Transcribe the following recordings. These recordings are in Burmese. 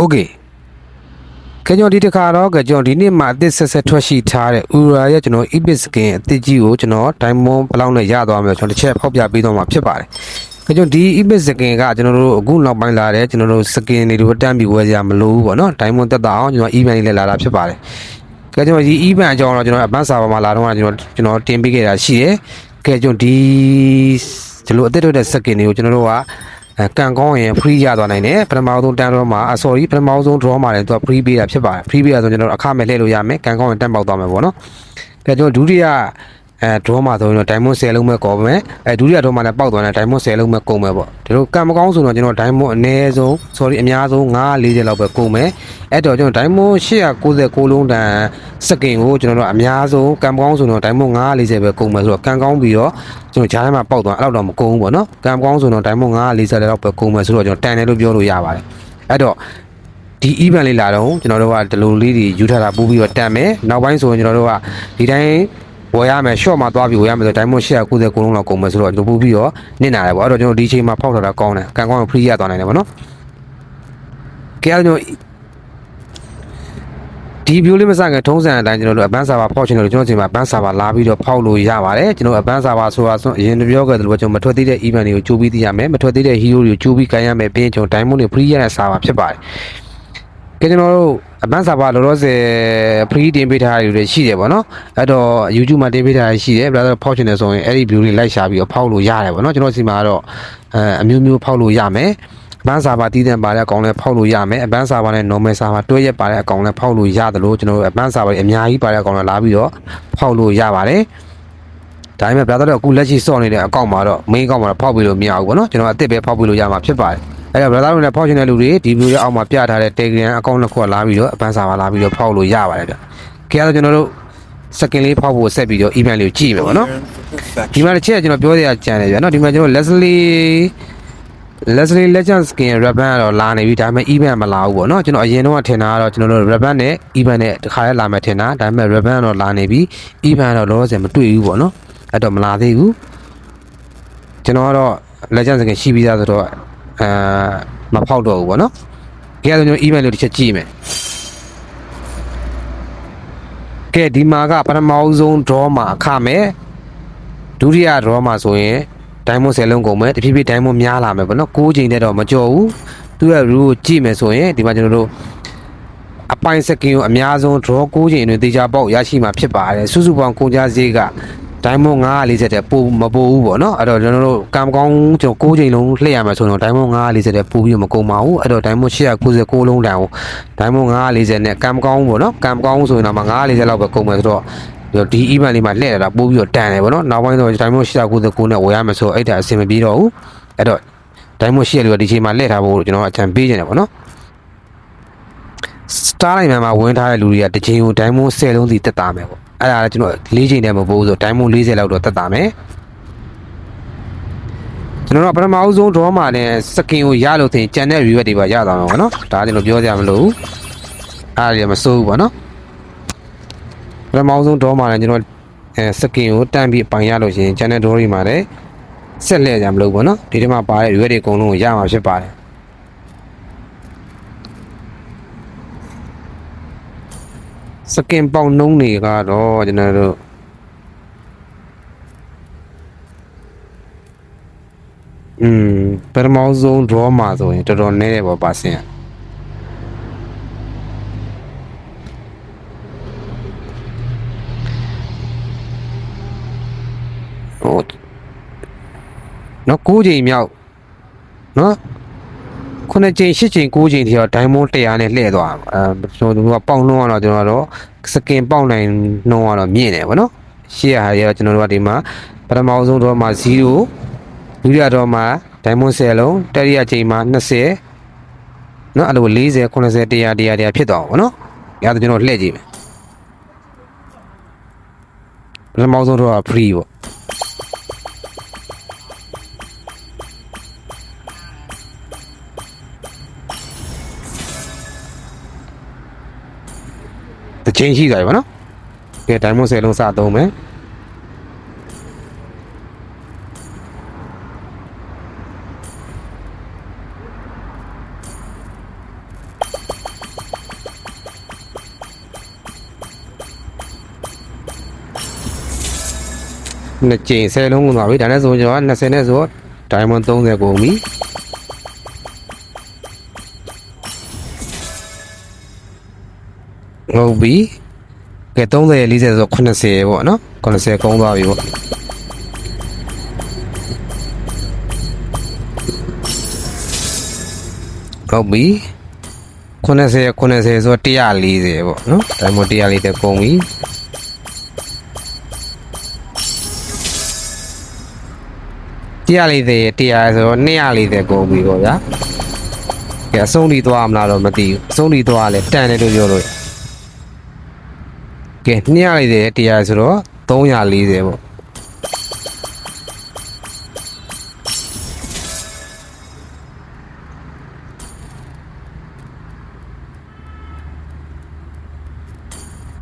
Okay ကကျွန်တော်ဒီတစ်ခါတော့ကျွန်တော်ဒီနေ့မှာအသစ်ဆက်ထွက်ရှိထားတဲ့ Ura ရဲ့ကျွန်တော် Epic Skin အသစ်ကြီးကိုကျွန်တော် Diamond ဘလောက်နဲ့ရသွားမယ်ကျွန်တော်တစ်ချက်ဖောက်ပြပေးသွားမှာဖြစ်ပါတယ်။ကျွန်တော်ဒီ Epic Skin ကကျွန်တော်တို့အခုနောက်ပိုင်းလာတဲ့ကျွန်တော်တို့ Skin တွေကိုတန်းပြီးဝယ်ကြမလို့ဘူးပေါ့နော်။ Diamond တက်တာအောင်ကျွန်တော် Event လေးလည်းလာတာဖြစ်ပါတယ်။ကျွန်တော်ဒီ Event အကြောင်းတော့ကျွန်တော် Advanced Server မှာလာတော့ကျွန်တော်တင်ပေးခဲ့တာရှိတယ်။ကျွန်တော်ဒီလိုအသစ်ထွက်တဲ့ Skin တွေကိုကျွန်တော်တို့ကကန်ကောင်းရင် free ရသွားနိုင်တယ်ပထမဆုံးတန်းတော့မှာ sorry ပထမဆုံး draw မှာလည်းသူက free ပေးတာဖြစ်ပါတယ် free ပေးရဆိုကျွန်တော်အခမဲ့လှည့်လို့ရမယ်ကန်ကောင်းရင်တန်းပေါက်သွားမယ်ပေါ့နော်ကျွန်တော်ဒုတိယdraw မှာဆိုရင်တော့ diamond 10လုံးပဲကောမယ်ဒုတိယ draw မှာလည်းပေါက်သွားတယ် diamond 10လုံးပဲကုန်မယ်ပေါ့ဒီလိုကံမကောင်းဆိုတော့ကျွန်တော် diamond အနည်းဆုံး sorry အများဆုံး940လောက်ပဲကုန်မယ်အဲ့တော့ကျွန်တော် diamond 896လုံးတန်စကင်ကိုကျွန်တော်တို့အများဆုံးကံမကောင်းဆိုတော့ diamond 940ပဲကုန်မယ်ဆိုတော့ကံကောင်းပြီးတော့ကျွန်တော်ဂျားထဲမှာပေါက်သွားအဲ့လောက်တော့မကုန်ဘူးပေါ့နော်ကံကောင်းဆိုတော့ diamond 940လောက်ပဲကုန်မယ်ဆိုတော့ကျွန်တော်တန်တယ်လို့ပြောလို့ရပါတယ်အဲ့တော့ဒီ event လေးလာတော့ကျွန်တော်တို့ကဒီလိုလေးတွေယူထားတာပို့ပြီးတော့တန်မယ်နောက်ပိုင်းဆိုရင်ကျွန်တော်တို့ကဒီတိုင်းဝယ်ရမယ် short မှာသွားပြီးဝယ်ရမယ်ဆို diamond 896လုံးလောက်ကုန်မယ်ဆိုတော့ကျွန်တော်ပို့ပြီးတော့နစ်နာတယ်ပေါ့အဲ့တော့ကျွန်တော်ဒီချိန်မှာဖောက်ထားတာကောင်းတယ်ကံကောင်း free ရသွားနိုင်တယ်ပေါ့နော်ကဲကျွန်တော်ဒီဗီဒီယိုလေးမစခင်ထုံးစံအတိုင်းကျွန်တော်တို့ Advanced Server ဖောက်ချင်တယ်လို့ကျွန်တော်ဒီမှာ Advanced Server လာပြီးတော့ဖောက်လို့ရပါတယ်ကျွန်တော် Advanced Server ဆိုတာဆိုအရင်ပြောခဲ့တယ်လို့ကျွန်တော်မထွက်သေးတဲ့ event တွေကိုကြိုးပြီးသိရမယ်မထွက်သေးတဲ့ hero တွေကိုကြိုးပြီးကိုင်ရမယ်ပြီးရင်ကျွန်တော် diamond တွေ free ရတဲ့ server ဖြစ်ပါတယ်ကဲကျွန်တော်တို့ Advanced Server လောလောဆယ် free တင်ပေးထားတွေရှိတယ်ပေါ့နော်အဲ့တော့ YouTube မှာတင်ပေးထားရှိတယ် brother ဖောက်ချင်တယ်ဆိုရင်အဲ့ဒီ view တွေလိုက်ရှာပြီးတော့ဖောက်လို့ရတယ်ပေါ့နော်ကျွန်တော်ဒီမှာကတော့အမျိုးမျိုးဖောက်လို့ရမယ်Advanced Server တည်တဲ့အကောင်လည်းဖောက်လို့ရမယ် Advanced Server နဲ့ Normal Server တွဲရက်ပါတဲ့အကောင်လည်းဖောက်လို့ရတယ်လို့ကျွန်တော်တို့ Advanced Server အများကြီးပါတဲ့အကောင်လည်းလာပြီးတော့ဖောက်လို့ရပါတယ်ဒါပေမဲ့ brother တို့အခုလက်ရှိစော့နေတဲ့အကောင်မှာတော့ main အကောင်မှာတော့ဖောက်ပြီးလို့မရဘူးပေါ့နော်ကျွန်တော်အစ်စ်ပဲဖောက်ပြီးလို့ရမှာဖြစ်ပါတယ်အဲ့တော့ brother တို့လည်းဖောက်ချင်တဲ့လူတွေဒီ video ရဲ့အောက်မှာပြထားတဲ့ Telegram အကောင့်တစ်ခုကလာပြီးတော့ Advanced Server လာပြီးတော့ဖောက်လို့ရပါတယ်ဗျခင်ဗျားတို့ကျွန်တော်တို့ second လေးဖောက်ဖို့ဆက်ပြီးတော့ event လေးကိုကြည့်မယ်ပေါ့နော်ဒီမှာတစ်ချက်ကျွန်တော်ပြောရကြံတယ်ဗျာနော်ဒီမှာကျွန်တော် Leslie Legend Skin Raban တော့လာနေပြီဒါပေမဲ့ event မလာဘူးပေါ့နော်ကျွန်တော်အရင်တော့ထင်တာကတော့ကျွန်တော်တို့ Raban နဲ့ event နဲ့တစ်ခါလဲလာမယ်ထင်တာဒါပေမဲ့ Raban တော့လာနေပြီ event တော့လောလောဆယ်မတွေ့ဘူးပေါ့နော်အဲ့တော့မလာသေးဘူးကျွန်တော်ကတော့ Legend Skin ရှိပြီးသားဆိုတော့မဖောက်တော့ဘူးပေါ့နော်ကြည့်ရတော့ကျွန်တော် event လို့တစ်ချက်ကြည့်မယ်ကဲဒီမှာကပထမဆုံး draw မှာအခမဲ့ဒုတိယ draw မှာဆိုရင်diamond 10လုံးကုန်မယ်တဖြည်းဖြည်း diamond များလာမယ်ပေါ့နော်6ချိန်တဲ့တော့မကြော်ဘူးသူရဲ့ rule ကိုကြည့်မယ်ဆိုရင်ဒီမှာကျွန်တော်တို့အပိုင်း skin ကိုအများဆုံး draw 6ချိန်အတွင်းတေချာပေါက်ရရှိမှာဖြစ်ပါတယ်စုစုပေါင်းကုန်ကြဈေးက diamond 940တဲ့ပိုမပိုဘူးပေါ့နော်အဲ့တော့ကျွန်တော်တို့ကံကောင်းကျွန်တော်6ချိန်လုံးလှည့်ရမယ်ဆိုတော့ diamond 940တဲ့ပိုပြီးမကုန်ပါဘူးအဲ့တော့ diamond 896လုံးတန်ကို diamond 940နဲ့ကံကောင်းပေါ့နော်ကံကောင်းဆိုရင်တော့940လောက်ပဲကုန်မယ်ဆိုတော့ဒီ event လေးမှာလှည့်ရတာပို့ပြီးတော့တန်တယ်ဗောနော်နောက်ပိုင်းတော့ diamond 896နဲ့ဝယ်ရမယ်ဆိုတော့အဲ့ဒါအဆင်မပြေတော့ဘူးအဲ့တော့ diamond 8လို့ဒီချိန်မှာလှည့်ထားဖို့ကျွန်တော်အချံပေးနေတယ်ဗောနော် star line မှာဝင်ထားတဲ့လူတွေကတစ်ချိန်ကို diamond 10လုံးစီတက်တာမယ်ဗောအဲ့ဒါကျွန်တော်4ချိန်တည်းမပိုးဘူးဆို diamond 40လောက်တော့တက်တာမယ်ကျွန်တော်တို့ပထမအဆုံး draw မှာနဲ့ skin ကိုရလို့ထင်ကြံတဲ့ reward တွေပါရသွားမှာဗောနော်ဒါကျွန်တော်ပြောကြမလို့အဲ့ဒါမစိုးဘူးဗောနော်ပထမဆုံး draw မှာလည်းကျွန်တော်skin ကိုတန်းပြီးပိုင်ရလို့ရှိရင် channel draw တွေမှာလည်းဆက်လက်ကြမလို့ပေါ့နော်ဒီထဲမှာပါတဲ့ reward တွေအကုန်လုံးကိုရမှာဖြစ်ပါတယ်skin ပေါက်နှုံးတွေကတော့ကျွန်တော်တို့ပထမဆုံး draw မှာဆိုရင်တော်တော်နည်းတယ်ပေါ့ပါစင်နော်9ချိန်မြောက်နော်9ချိန်10ချိန်9ချိန်ထိတော့ diamond 100နဲ့လှည့်သွားကျွန်တော်တို့ကပေါက်နှုံးကတော့ကျွန်တော်တို့စကင်ပေါက်နိုင်နှုံးကတော့မြင့်တယ်ဗောနော်ရှေ့ဟာတွေကတော့ကျွန်တော်တို့ကဒီမှာပထမဆုံးတော့မှာ0ဒုတိယတော့မှာ diamond 10လုံးတတိယချိန်မှာ20နော်အဲ့လို40 90 100ဖြစ်သွားပါဗောနော်အဲ့ဒါကျွန်တော်လှည့်ကြည့်မယ်ပထမဆုံးတော့ free ပေါ့တစ်ချိန်ရှိသွားပြီဗောနော်ကဲ diamond 10လုံးစသုံးမယ် နှစ်ကြိမ်10လုံးကုန်သွားပြီဒါနဲ့ဆိုကျွန်တော်က20နဲ့ဆို diamond 30ကုန်ပြီဟုတ်ပြီကဲ30 40ဆို80ပေါ့နော်80ကုန်သွားပြီပေါ့ဟုတ်ပြီ90ဆို140ပေါ့နော်ဒါမှမဟုတ်140ကုန်ပြီ140ဆိုတော့240ကုန်ပြီပေါ့ဗျာကဲအဆုံးထိသွားမလားတော့မသိဘူးအဆုံးထိသွားလဲတန်တယ်လို့ပြောလို့ကဲ240ဆိုတော့340ပေါ့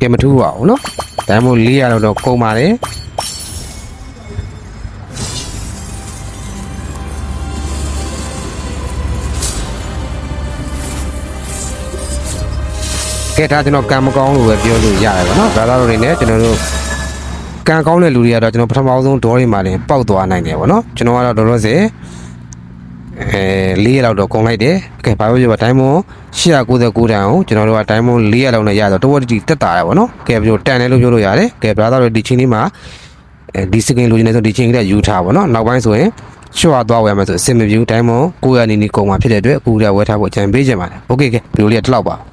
ကဲမထူးပါဘူးเนาะဒါမှမဟုတ်400တော့ကုန်ပါတယ်ကဲဒါကျွန်တော်ကံမကောင်းလို့ပဲပြောလို့ရတယ်ဗောနော်ဒါသားတို့တွေနဲ့ကျွန်တော်တို့ကံကောင်းတဲ့လူတွေကတော့ကျွန်တော်ပထမဆုံးဒေါ်တွေမှာတင်ပေါက်သွားနိုင်တယ်ဗောနော်ကျွန်တော်ကတော့တော်တော်စေ400လောက်တော့ကုန်လိုက်တယ်ကဲဘာလို့ပြောပါတိုင်းမွန်899တန်အောင်ကျွန်တော်တို့ကတိုင်းမွန်400လောက်နဲ့ရတော့တော်တော်တက်တာရဗောနော်ကဲပြောတန်တယ်လို့ပြောလို့ရတယ်ကဲဘာသာတို့ဒီချင်းလေးမှာဒီစကင်လိုချင်နေဆိုဒီချင်းကလေးယူထားဗောနော်နောက်ပိုင်းဆိုရင်ရှော့သွားဝယ်မယ်ဆိုအစင်မပြူတိုင်းမွန်900နီကုန်မှာဖြစ်တဲ့အတွက်အခုတည်းဝယ်ထားဖို့အကြံပေးချင်ပါတယ်โอเคကဲဗီဒီယိုလေးကဒီလောက်ပါ